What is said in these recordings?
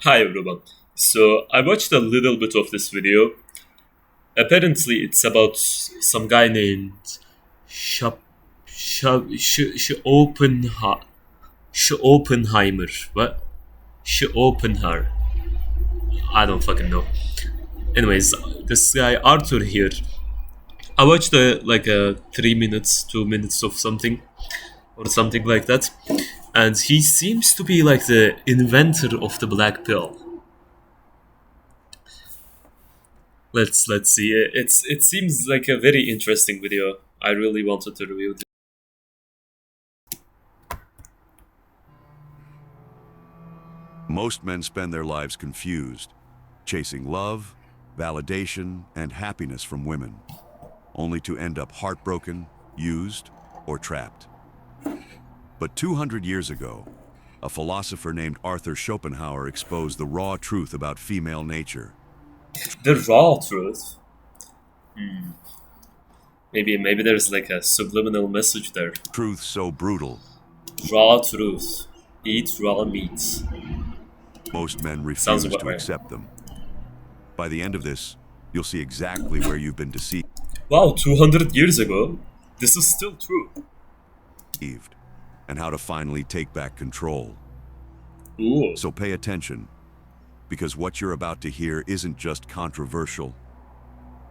Hi everyone. So I watched a little bit of this video. Apparently, it's about some guy named Shop Oppenheimer. What? Oppenheimer. I don't fucking know. Anyways, this guy Arthur here. I watched a 3 minutes, 2 minutes of something or something like that, and he seems to be like the inventor of the black pill. Let's see. It seems like a very interesting video. I really wanted to review this. Most men spend their lives confused, chasing love, validation, and happiness from women, only to end up heartbroken, used, or trapped. But 200 years ago, a philosopher named Arthur Schopenhauer exposed the raw truth about female nature. The raw truth. Maybe there's like a subliminal message there. Truth so brutal, Raw truth. Eat raw meat. most men Sounds refuse about to right. accept them. By the end of this, you'll see exactly where you've been deceived, Wow, 200 years ago, this is still true. and how to finally take back control. Ooh. So pay attention, because what you're about to hear isn't just controversial.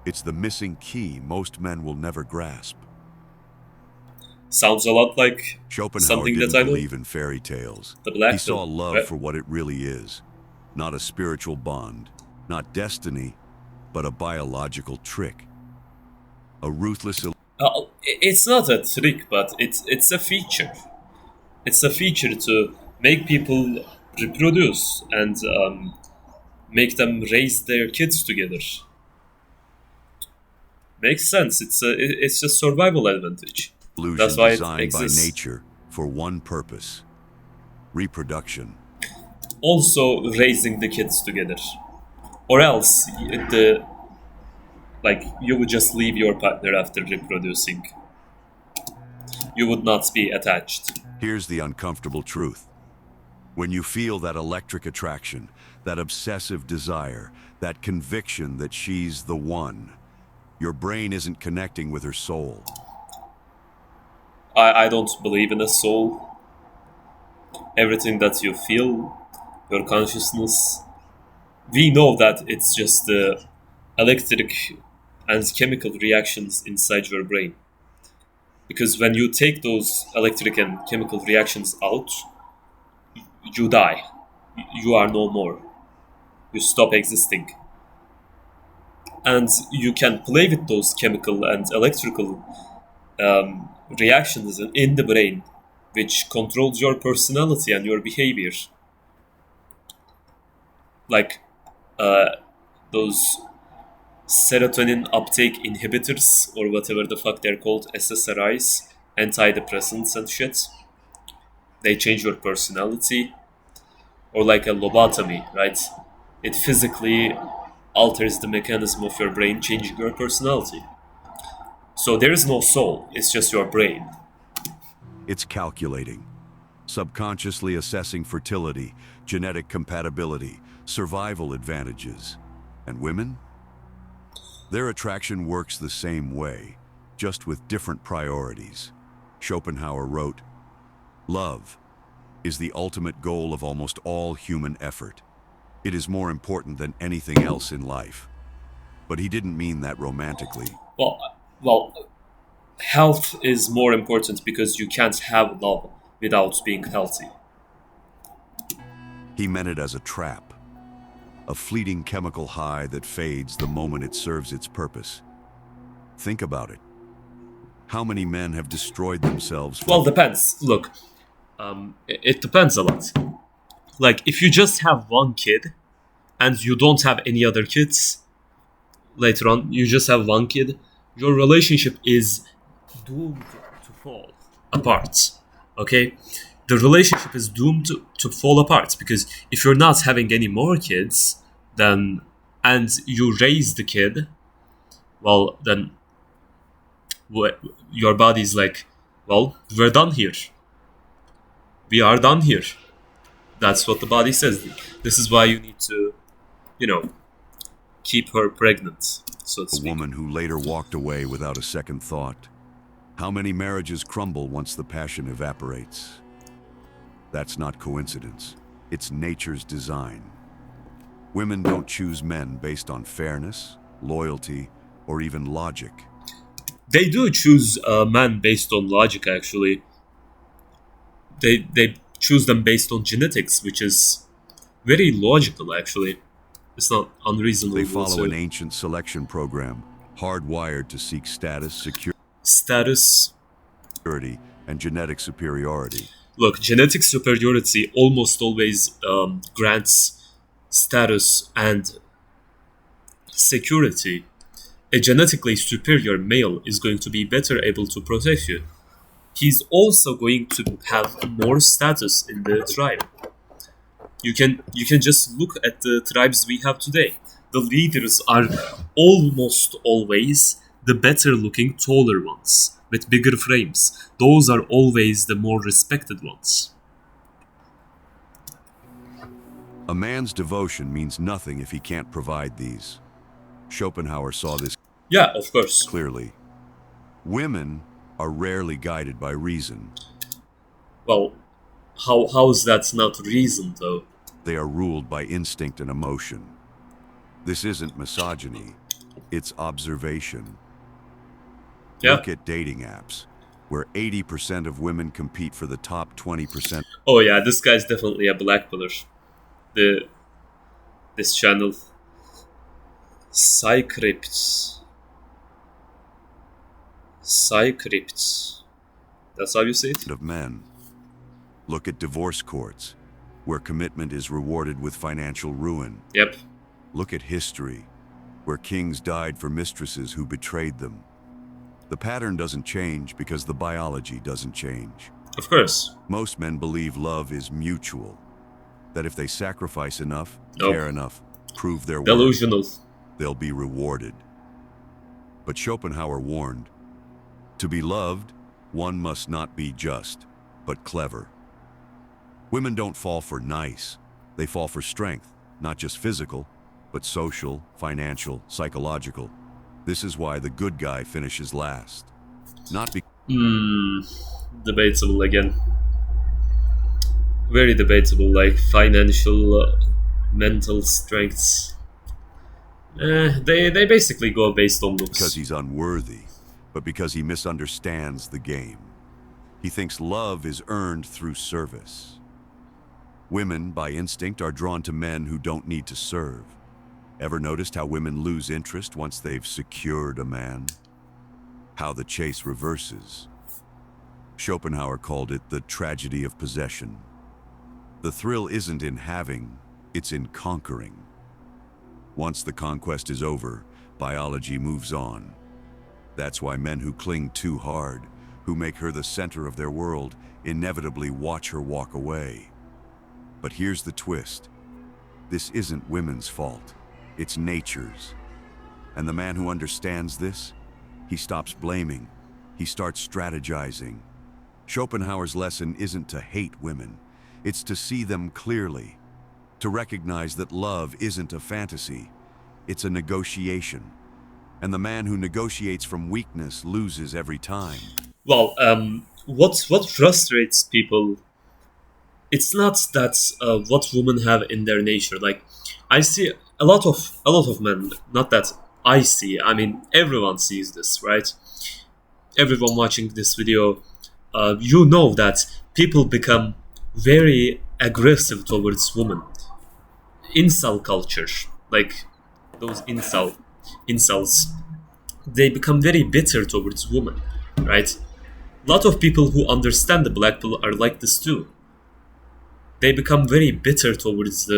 It's the missing key most men will never grasp. Sounds a lot like Schopenhauer something didn't that I know. believe in fairy tales. The Blackpill. He saw love Right? for what it really is. Not a spiritual bond, not destiny, but a biological trick. A ruthless It's not a trick, but it's a feature. It's a feature to make people reproduce and make them raise their kids together. Makes sense. It's a survival advantage. illusion That's why it designed by exists. nature for one purpose: reproduction. Also, raising the kids together, or else the like you would just leave your partner after reproducing. You would not be attached. Here's the uncomfortable truth. When you feel that electric attraction, that obsessive desire, that conviction that she's the one, your brain isn't connecting with her soul. I don't believe in a soul. Everything that you feel, your consciousness, we know that it's just the electric and chemical reactions inside your brain. Because when you take those electric and chemical reactions out, you die. You are no more. You stop existing. And you can play with those chemical and electrical reactions in the brain, which controls your personality and your behavior. Like those serotonin uptake inhibitors, or whatever the fuck they're called, SSRIs, antidepressants and shit. They change your personality. Or like a lobotomy, right? It physically alters the mechanism of your brain, changing your personality. So there is no soul, it's just your brain. It's calculating, subconsciously assessing fertility, genetic compatibility, survival advantages. And women? Their attraction works the same way, just with different priorities. Schopenhauer wrote, "Love is the ultimate goal of almost all human effort. It is more important than anything else in life." But he didn't mean that romantically. Well, health is more important because you can't have love without being healthy. He meant it as a trap, a fleeting chemical high that fades the moment it serves its purpose. Think about it. How many men have destroyed themselves for Well, depends. Look, it depends a lot. Like, if you just have one kid and you don't have any other kids, later on, you just have one kid, your relationship is doomed to fall apart. Okay? The relationship is doomed to fall apart because if you're not having any more kids, then and you raise the kid, well, then your body's like, well, we're done here. We are done here. That's what the body says. This is why you need to, you know, keep her pregnant, so to A speak. woman who later walked away without a second thought. How many marriages crumble once the passion evaporates? That's not coincidence. It's nature's design. Women don't choose men based on fairness, loyalty, or even logic. They do choose a man based on logic. Actually, they choose them based on genetics, which is very logical. Actually, it's not They unreasonable follow an to ancient selection program, hardwired to seek status, status. security, and genetic superiority. Look, genetic superiority almost always grants status and security. A genetically superior male is going to be better able to protect you. He's also going to have more status in the tribe. You can just look at the tribes we have today. The leaders are almost always the better looking, taller ones with bigger frames. Those are always the more respected ones. A man's devotion means nothing if he can't provide these. Schopenhauer saw this Yeah, of course. clearly. Women are rarely guided by reason. Well, how is that not reason though? They are ruled by instinct and emotion. This isn't misogyny, it's observation. Yeah. Look at dating apps, where 80% of women compete for the top 20%. Oh yeah, this guy's definitely a blackpiller. The this channel, Psycrypt. Psycrypt. That's how you say it. of men. Look at divorce courts, where commitment is rewarded with financial ruin. Yep. Look at history, where kings died for mistresses who betrayed them. The pattern doesn't change because the biology doesn't change. Of course. Most men believe love is mutual, that if they sacrifice enough, Nope. care enough, prove their worth, Delusional. they'll be rewarded. But Schopenhauer warned, to be loved, one must not be just, but clever. Women don't fall for nice, they fall for strength, not just physical, but social, financial, psychological. This is why the good guy finishes last. Not because Debatable again. Very debatable, like financial, mental strengths. They basically go based on looks. he's unworthy, but because he misunderstands the game. He thinks love is earned through service. Women, by instinct, are drawn to men who don't need to serve. Ever noticed how women lose interest once they've secured a man? How the chase reverses. Schopenhauer called it the tragedy of possession. The thrill isn't in having, it's in conquering. Once the conquest is over, biology moves on. That's why men who cling too hard, who make her the center of their world, inevitably watch her walk away. But here's the twist. This isn't women's fault. It's nature's. And the man who understands this, he stops blaming. He starts strategizing. Schopenhauer's lesson isn't to hate women. It's to see them clearly. To recognize that love isn't a fantasy. It's a negotiation. And the man who negotiates from weakness loses every time. Well, what frustrates people? It's not that what women have in their nature. Like, I see a lot of men. Not that I see. I mean, everyone sees this, right? Everyone watching this video, you know that people become very aggressive towards women. Incel culture, like those incels, they become very bitter towards women, right? A lot of people who understand the black pill are like this too. They become very bitter towards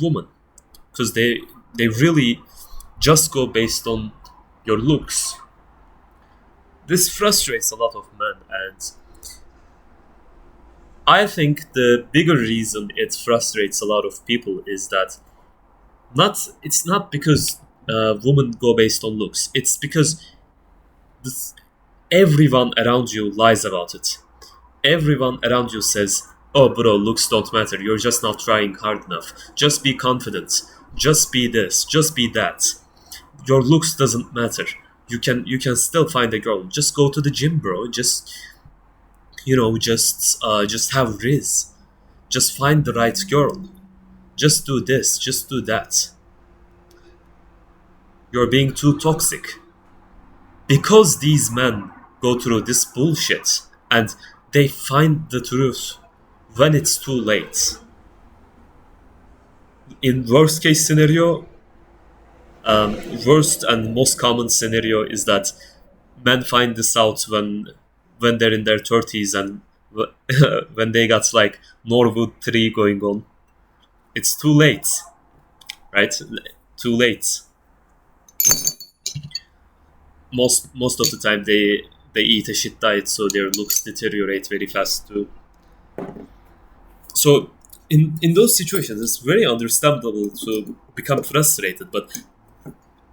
women because they really just go based on your looks. This frustrates a lot of men, and I think the bigger reason it frustrates a lot of people is that it's not because women go based on looks. It's because this, everyone around you lies about it. Everyone around you says, oh, bro, looks don't matter. You're just not trying hard enough. Just be confident. Just be this. Just be that. Your looks doesn't matter. You can still find a girl. Just go to the gym, bro. Just have riz. Just find the right girl. Just do this. Just do that. You're being too toxic. Because these men go through this bullshit and they find the truth when it's too late. In worst case scenario, worst and most common scenario is that men find this out when they're in their 30s and when they got like Norwood 3 going on. It's too late, right? Too late. Most of the time they eat a shit diet, so their looks deteriorate very fast too. So in those situations, it's very understandable to become frustrated. But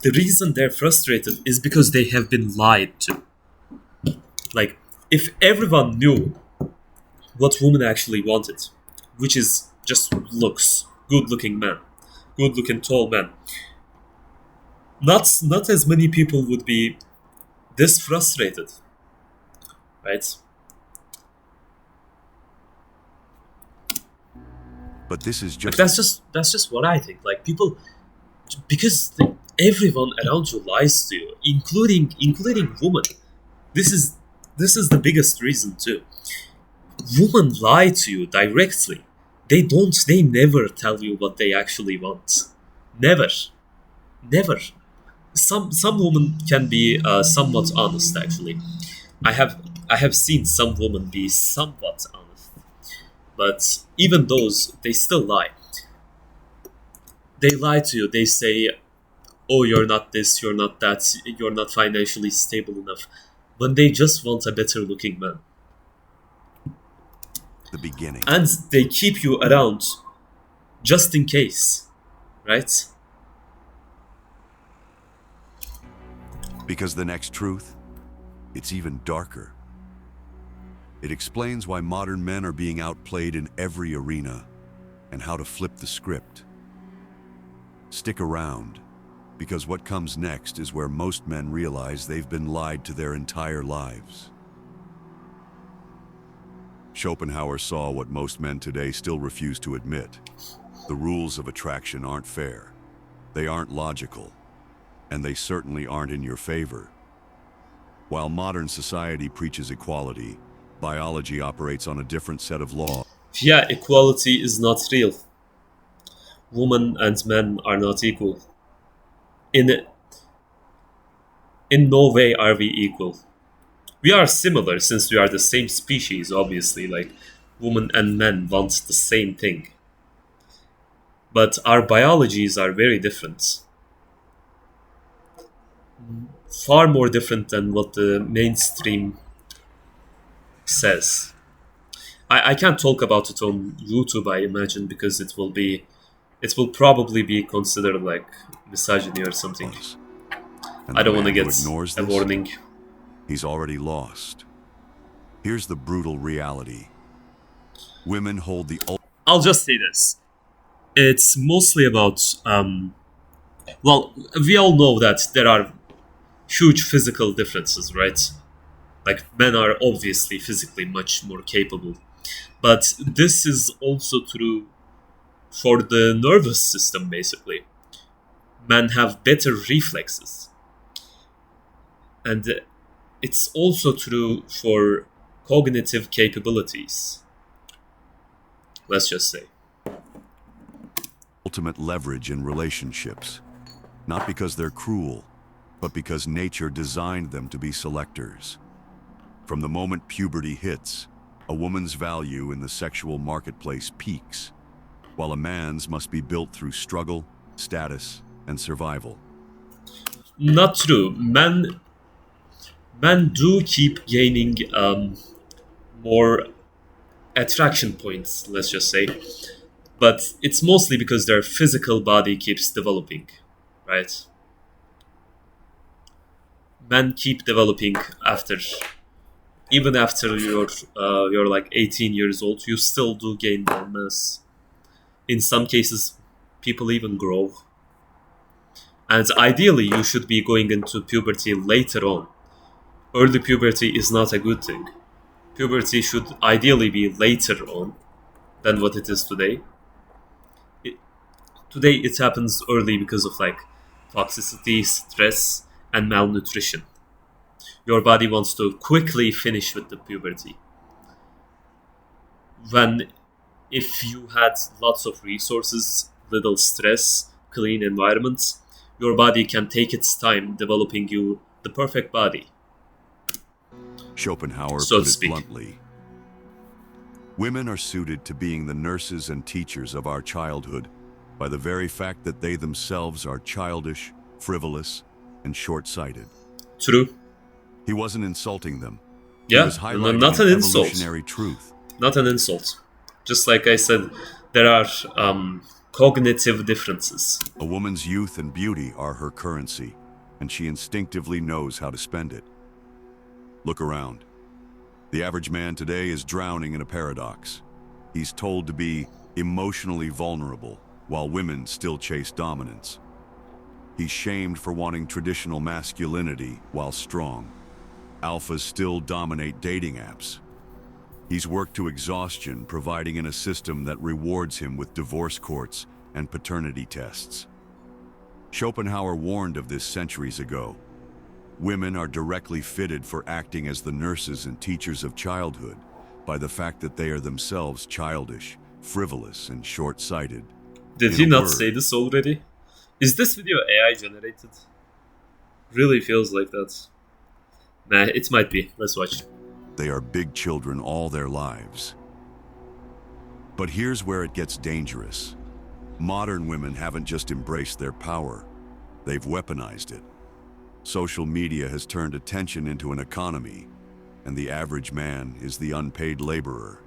the reason they're frustrated is because they have been lied to. Like, if everyone knew what women actually wanted, which is just looks, good-looking men, good-looking tall men, not as many people would be this frustrated, right? But this is Like, just that's just what I think. Like, people, because everyone around you lies to you, including women. This is the biggest reason too. Women lie to you directly. They never tell you what they actually want. Never. Never. Some women can be somewhat honest actually. I have seen some women be somewhat honest, but even those, they still lie. They lie to you. They say, oh, you're not this, you're not that, you're not financially stable enough, when they just want a better looking man. the beginning. And they keep you around just in case, right? Because the next truth, it's even darker. It explains why modern men are being outplayed in every arena and how to flip the script. Stick around, because what comes next is where most men realize they've been lied to their entire lives. Schopenhauer saw what most men today still refuse to admit. The rules of attraction aren't fair. They aren't logical. And they certainly aren't in your favor. While modern society preaches equality, biology operates on a different set of laws. Yeah, equality is not real. Women and men are not equal. In in no way are we equal. We are similar since we are the same species, obviously, like women and men want the same thing. But our biologies are very different. Far more different than what the mainstream says. I can't talk about it on YouTube, I imagine, because it will probably be considered like misogyny or something. And I the don't want to man who get ignores a this, warning. he's already lost. Here's the brutal reality. Women hold the I'll just say this. It's mostly about, well, we all know that there are huge physical differences, right? Like, men are obviously physically much more capable. But this is also true for the nervous system, basically. Men have better reflexes. And it's also true for cognitive capabilities, let's just say. ultimate leverage in relationships. Not because they're cruel, but because nature designed them to be selectors. From the moment puberty hits, a woman's value in the sexual marketplace peaks, while a man's must be built through struggle, status, and survival. Not true. Men do keep gaining more attraction points, let's just say. But it's mostly because their physical body keeps developing, right? Men keep developing after Even after you're like 18 years old, you still do gain bone mass. In some cases, people even grow. And ideally, you should be going into puberty later on. Early puberty is not a good thing. Puberty should ideally be later on than what it is today. It, Today, it happens early because of like toxicity, stress, and malnutrition. Your body wants to quickly finish with the puberty. When if you had lots of resources, little stress, clean environments, your body can take its time developing you the perfect body, Schopenhauer so to put it speak. bluntly. Women are suited to being the nurses and teachers of our childhood by the very fact that they themselves are childish, frivolous, and short-sighted. True. He wasn't insulting them. He Yeah, was highlighting not an an insult. evolutionary truth. Not an insult. Just like I said, there are cognitive differences. A woman's youth and beauty are her currency, and she instinctively knows how to spend it. Look around. The average man today is drowning in a paradox. He's told to be emotionally vulnerable, while women still chase dominance. He's shamed for wanting traditional masculinity while strong. Alphas still dominate dating apps. He's worked to exhaustion, providing in a system that rewards him with divorce courts and paternity tests. Schopenhauer warned of this centuries ago. Women are directly fitted for acting as the nurses and teachers of childhood by the fact that they are themselves childish, frivolous, and short-sighted. Did In he a not word, say this already? Is this video AI generated? Really feels like that. Nah, it might be. Let's watch. they are big children all their lives. But here's where it gets dangerous. Modern women haven't just embraced their power, they've weaponized it. Social media has turned attention into an economy, and the average man is the unpaid laborer.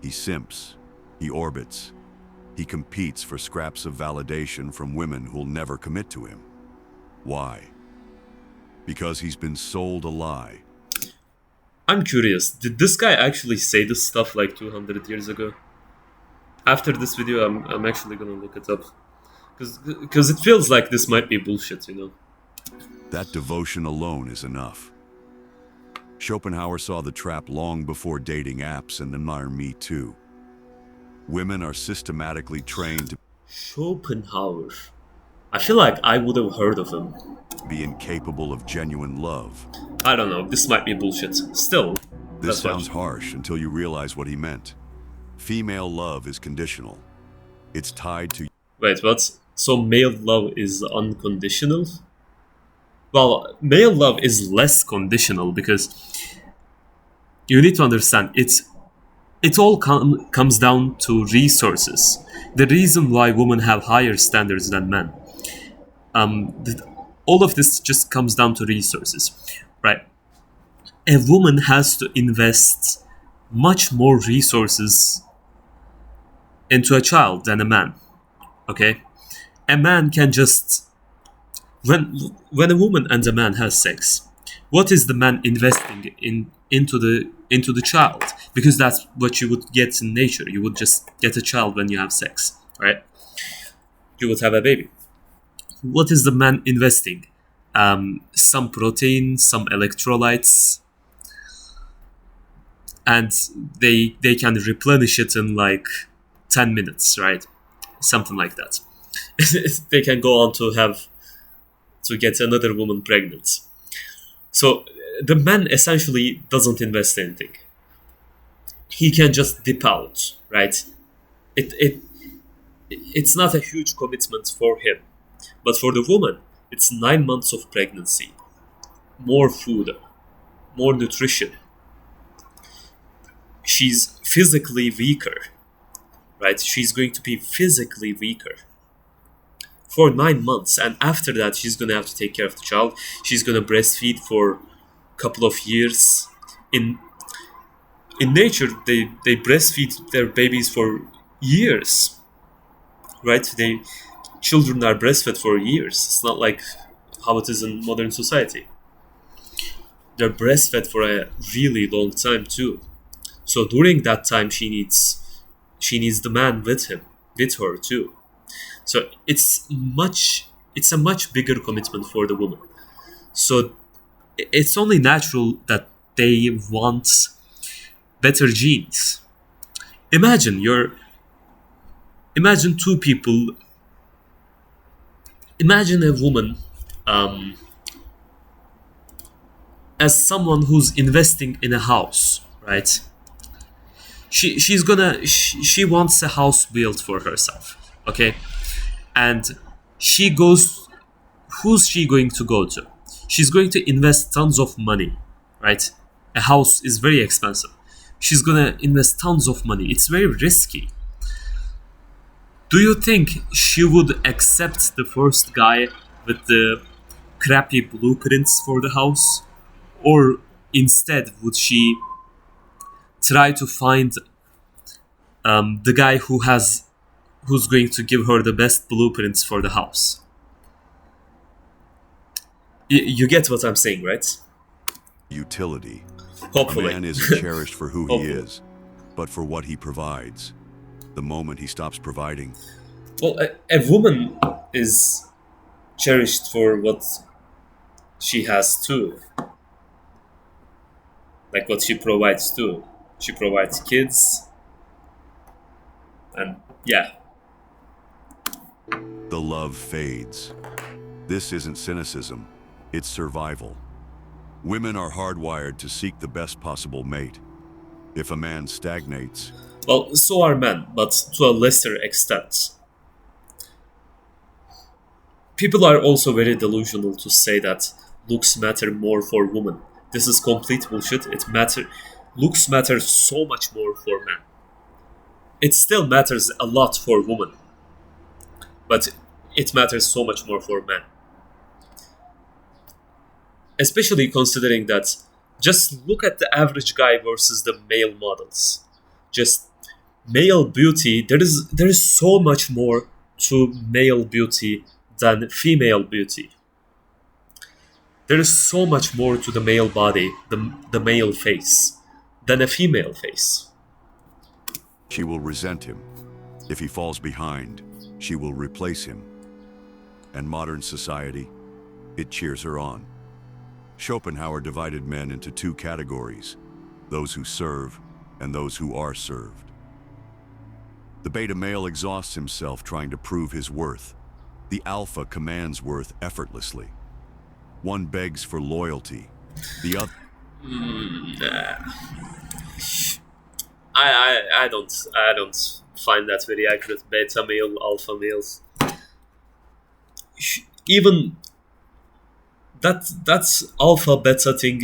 He simps, he orbits, he competes for scraps of validation from women who'll never commit to him. Why? Because he's been sold a lie. I'm curious, did this guy actually say this stuff like 200 years ago? After this video, I'm actually gonna look it up. Because it feels like this might be bullshit, you know? That devotion alone is enough. Schopenhauer saw the trap long before dating apps and the modern Me Too. Women are systematically trained to Schopenhauer. I feel like I would have heard of him. be incapable of genuine love. I don't know, this might be bullshit. Still, This let's sounds watch. harsh until you realize what he meant. Female love is conditional. It's tied to Wait, what? So male love is unconditional? Well, male love is less conditional because you need to understand it all comes down to resources. The reason why women have higher standards than men, all of this just comes down to resources, right? A woman has to invest much more resources into a child than a man. Okay, a man can just when a woman and a man has sex, what is the man investing into the child? Because that's what you would get in nature. You would just get a child when you have sex, right? You would have a baby. What is the man investing? Some protein, some electrolytes, and they can replenish it in like 10 minutes, right? Something like that. They can go on to get another woman pregnant. So the man essentially doesn't invest anything. He can just dip out, right? It's not a huge commitment for him. But for the woman, it's 9 months of pregnancy, more food, more nutrition. She's physically weaker, right? She's going to be physically weaker for 9 months, and after that, she's gonna have to take care of the child. She's gonna breastfeed for a couple of years. In nature, they breastfeed their babies for years, right? Children are breastfed for years. It's not like how it is in modern society. they're breastfed for a really long time too. So during that time, she needs the man with her too. So it's a much bigger commitment for the woman. So it's only natural that they want better genes. Imagine you're imagine two people. Imagine a woman um, as someone who's investing in a house, right? She wants a house built for herself, okay? And she goes. Who's she going to go to? She's going to invest tons of money, right? A house is very expensive. She's gonna invest tons of money. It's very risky. Do you think she would accept the first guy with the crappy blueprints for the house? Or instead, would she try to find the guy who's going to give her the best blueprints for the house? You get what I'm saying, right? Utility. A Hopefully. man isn't cherished for who he Hopefully. is, but for what he provides. The moment he stops providing, Well, a woman is cherished for what she has too, like what she provides too. She provides kids, and yeah, the love fades. This isn't cynicism, it's survival. Women are hardwired to seek the best possible mate. If a man stagnates, well, so are men, but to a lesser extent. People are also very delusional to say that looks matter more for women. This is complete bullshit. Looks matter so much more for men. It still matters a lot for women, but it matters so much more for men. Especially considering that just look at the average guy versus the male models. Just male beauty, there is so much more to male beauty than female beauty. There is so much more to the male body, the male face, than a female face. she will resent him. If he falls behind, she will replace him. And modern society, it cheers her on. Schopenhauer divided men into two categories, those who serve and those who are served. The beta male exhausts himself trying to prove his worth. The alpha commands worth effortlessly. One begs for loyalty. The other... I don't find that very accurate. Beta male, alpha males. Even that's alpha beta thing.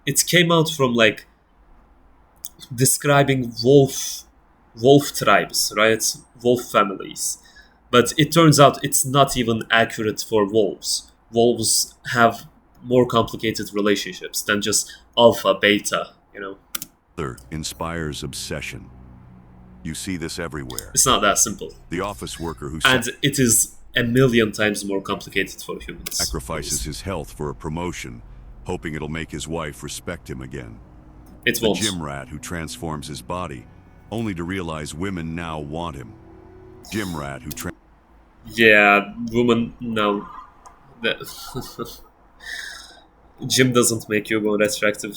It came out from like describing wolf tribes, right? Wolf families. But it turns out it's not even accurate for wolves. Wolves have more complicated relationships than just alpha beta, you know. other inspires obsession. You see this everywhere. It's not that simple. The office worker who And it is a million times more complicated for humans. sacrifices his health for a promotion, hoping it'll make his wife respect him again. It The won't. gym rat who transforms his body, only to realize women now want him. Gym rat who Yeah, woman, no. The- Gym doesn't make you more attractive.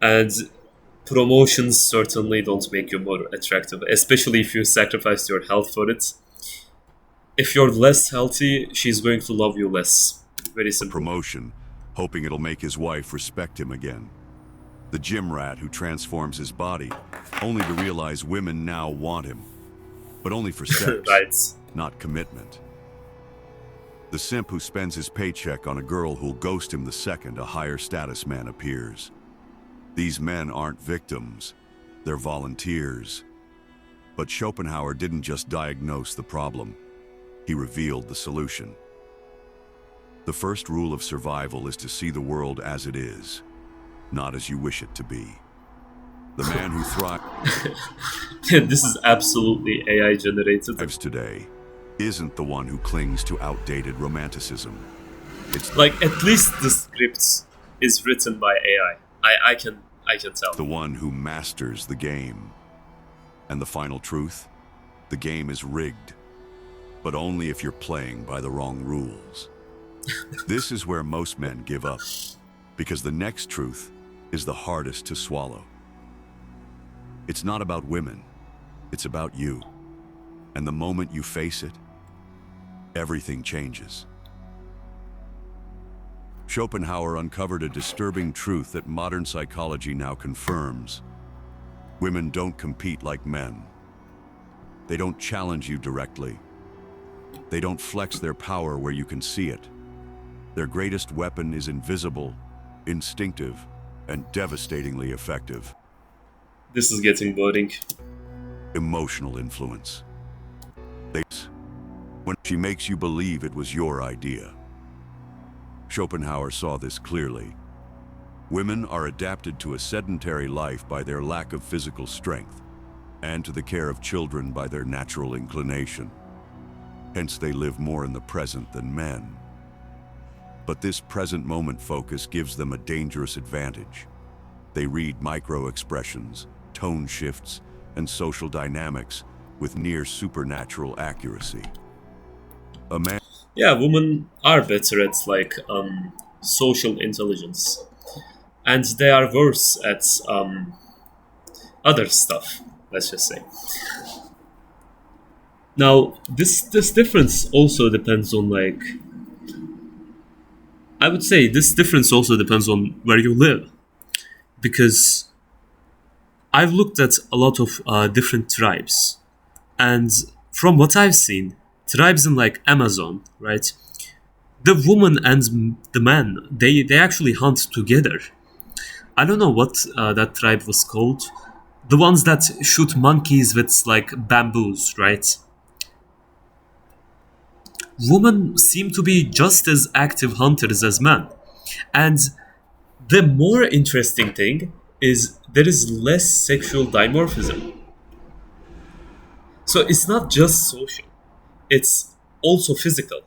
And promotions certainly don't make you more attractive, especially if you sacrifice your health for it. If you're less healthy, she's going to love you less. Very simple. promotion, hoping it'll make his wife respect him again. The gym rat who transforms his body, only to realize women now want him, but only for sex, Right. not commitment. The simp who spends his paycheck on a girl who'll ghost him the second a higher status man appears. These men aren't victims, they're volunteers. But Schopenhauer didn't just diagnose the problem, he revealed the solution. The first rule of survival is to see the world as it is, not as you wish it to be. The man who This is absolutely AI generated. thrives today isn't the one who clings to outdated romanticism. It's Like at least the script is written by AI. I can tell. the one who masters the game. And the final truth? The game is rigged, but only if you're playing by the wrong rules. This is where most men give up, because the next truth is the hardest to swallow. It's not about women, it's about you. And the moment you face it, everything changes. Schopenhauer uncovered a disturbing truth that modern psychology now confirms. Women don't compete like men. They don't challenge you directly. They don't flex their power where you can see it. Their greatest weapon is invisible, instinctive, and devastatingly effective. This is getting boring. Emotional influence. When she makes you believe it was your idea. Schopenhauer saw this clearly. Women are adapted to a sedentary life by their lack of physical strength, and to the care of children by their natural inclination. Hence, they live more in the present than men. But this present moment focus gives them a dangerous advantage. They read micro-expressions, tone shifts, and social dynamics with near supernatural accuracy. A man Yeah, women are better at like social intelligence, and they are worse at other stuff. Let's just say. Now, this difference also depends on like I would say this difference also depends on where you live, because I've looked at a lot of different tribes, and from what I've seen, tribes in like Amazon, right? The woman and the man, they actually hunt together. I don't know what that tribe was called. The ones that shoot monkeys with like bamboos, right? Women seem to be just as active hunters as men. And the more interesting thing is there is less sexual dimorphism. So it's not just social, it's also physical.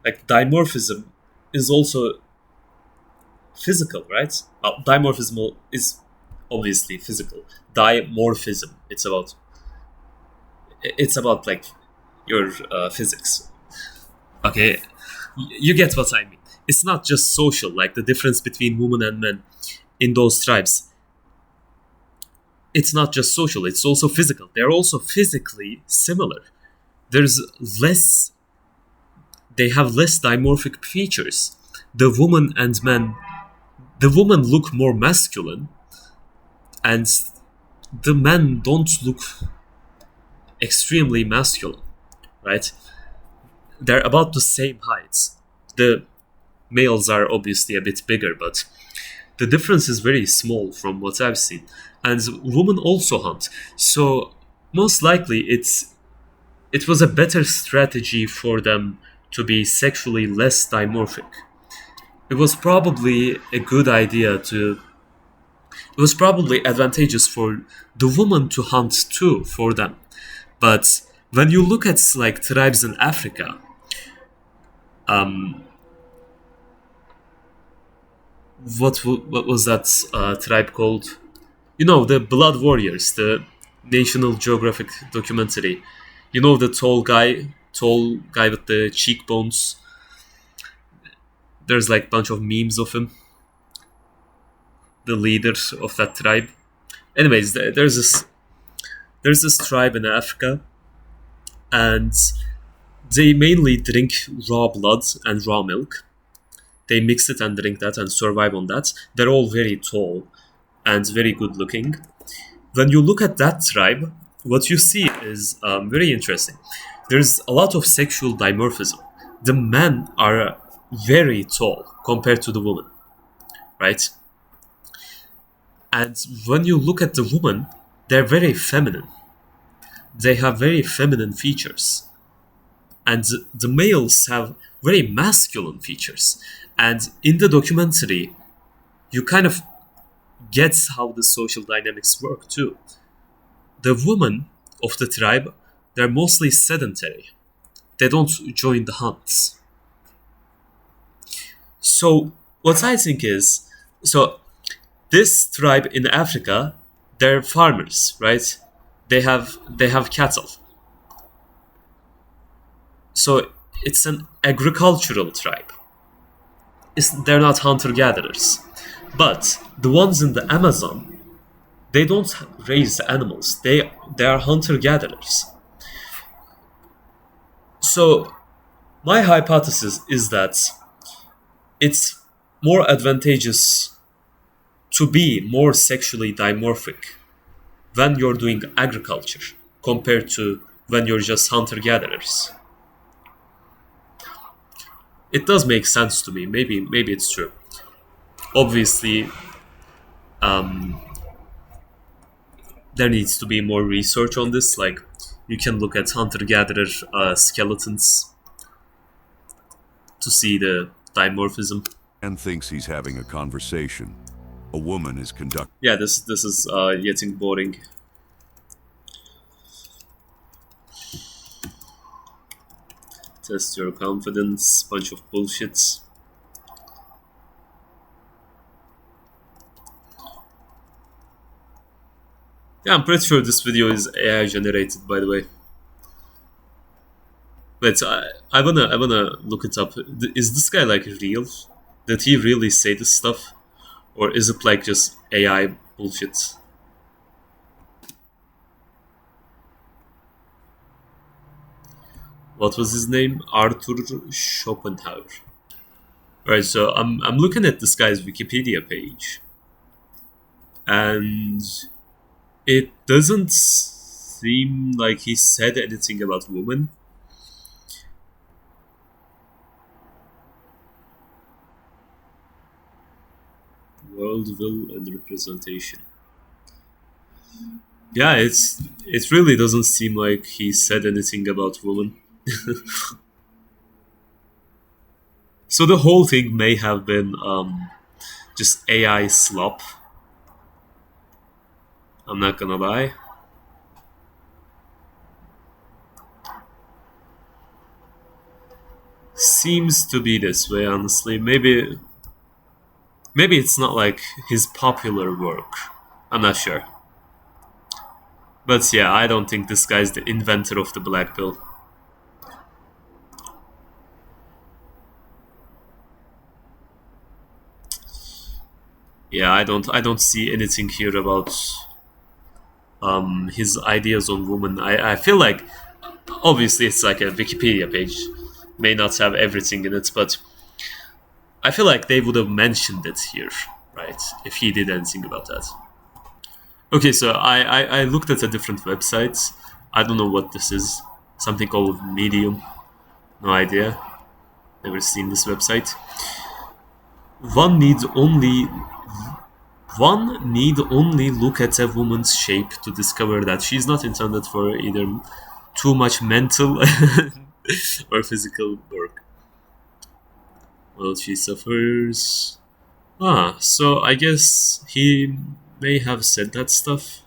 Like dimorphism is also physical, right? Dimorphism is obviously physical. Dimorphism, it's about like your physics. Okay, you get what I mean. It's not just social, like the difference between women and men in those tribes. It's not just social, it's also physical. They're also physically similar. There's less, they have less dimorphic features. The woman and men, the women look more masculine, and the men don't look extremely masculine, right? They're about the same height. The males are obviously a bit bigger, but the difference is very small from what I've seen. And women also hunt. So most likely it was a better strategy for them to be sexually less dimorphic. It was probably a good idea to it was probably advantageous for the woman to hunt too for them. But when you look at like tribes in Africa, what was that tribe called? You know, the Blood Warriors, the National Geographic documentary. You know the tall guy with the cheekbones. There's like a bunch of memes of him, the leader of that tribe. Anyways, there's this tribe in Africa, and they mainly drink raw blood and raw milk. They mix it and drink that and survive on that. They're all very tall and very good looking. When you look at that tribe, what you see is very interesting. There's a lot of sexual dimorphism. The men are very tall compared to the women, right? And when you look at the woman, they're very feminine. They have very feminine features. And the males have very masculine features. And in the documentary, you kind of get how the social dynamics work too. The women of the tribe, they're mostly sedentary. They don't join the hunts. So what I think is, so this tribe in Africa, they're farmers, right? They have cattle. So it's an agricultural tribe. They're not hunter gatherers. But the ones in the Amazon, they don't raise animals. They are hunter gatherers. So my hypothesis is that it's more advantageous to be more sexually dimorphic when you're doing agriculture compared to when you're just hunter gatherers. It does make sense to me. Maybe it's true. Obviously, there needs to be more research on this. Like, you can look at hunter gatherer skeletons to see the dimorphism. And thinks he's having a conversation. A woman is conducting. Yeah, this is getting boring. Test your confidence. Bunch of bullshits. Yeah, I'm pretty sure this video is AI generated, by the way. But I wanna look it up. Is this guy like real? Did he really say this stuff, or is it like just AI bullshit? What was his name? Arthur Schopenhauer. Right. So I'm looking at this guy's Wikipedia page, and it doesn't seem like he said anything about women. Worldville and representation. Yeah, it really doesn't seem like he said anything about women. So the whole thing may have been just AI slop. I'm not gonna lie. Seems to be this way, honestly. Maybe it's not like his popular work. I'm not sure. But yeah, I don't think this guy's the inventor of the black pill. Yeah, I don't see anything here about his ideas on women. I feel like obviously it's like a Wikipedia page, may not have everything in it, but I feel like they would have mentioned it here, right? If he did anything about that. Okay, so I looked at a different website. I don't know what this is. Something called Medium. No idea. Never seen this website. One needs only One need only look at a woman's shape to discover that she's not intended for either too much mental or physical work. Well, she suffers. So I guess he may have said that stuff.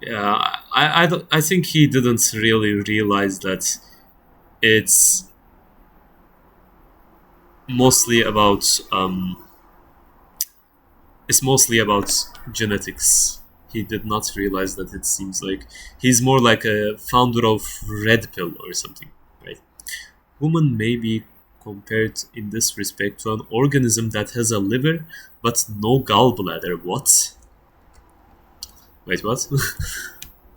Yeah, I think he didn't really realize that it's mostly about genetics. He did not realize that. It seems like he's more like a founder of Red Pill or something, right? Woman may be compared in this respect to an organism that has a liver but no gallbladder. What? Wait, what?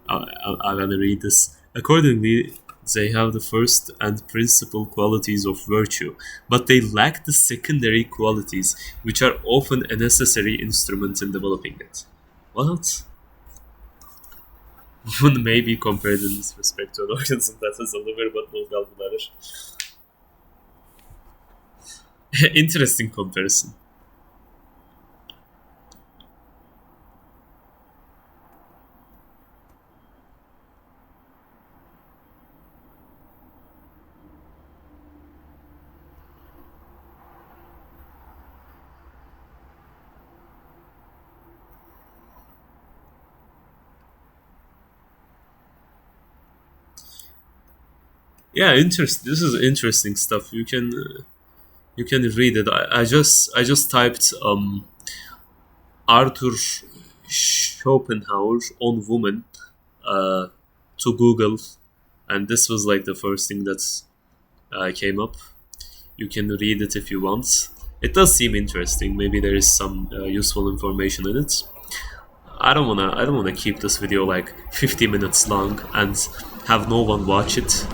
I'm gonna read this. Accordingly, they have the first and principal qualities of virtue, but they lack the secondary qualities, which are often a necessary instrument in developing it. What? One may be compared in this respect to an organism that has a liver but no gallbladder. Interesting comparison. Yeah, interest. This is interesting stuff. You can read it. I just typed Arthur Schopenhauer on woman uh, to Google, and this was like the first thing that came up. You can read it if you want. It does seem interesting. Maybe there is some useful information in it. I don't wanna keep this video like 50 minutes long and have no one watch it.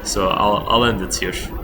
So I'll end it here.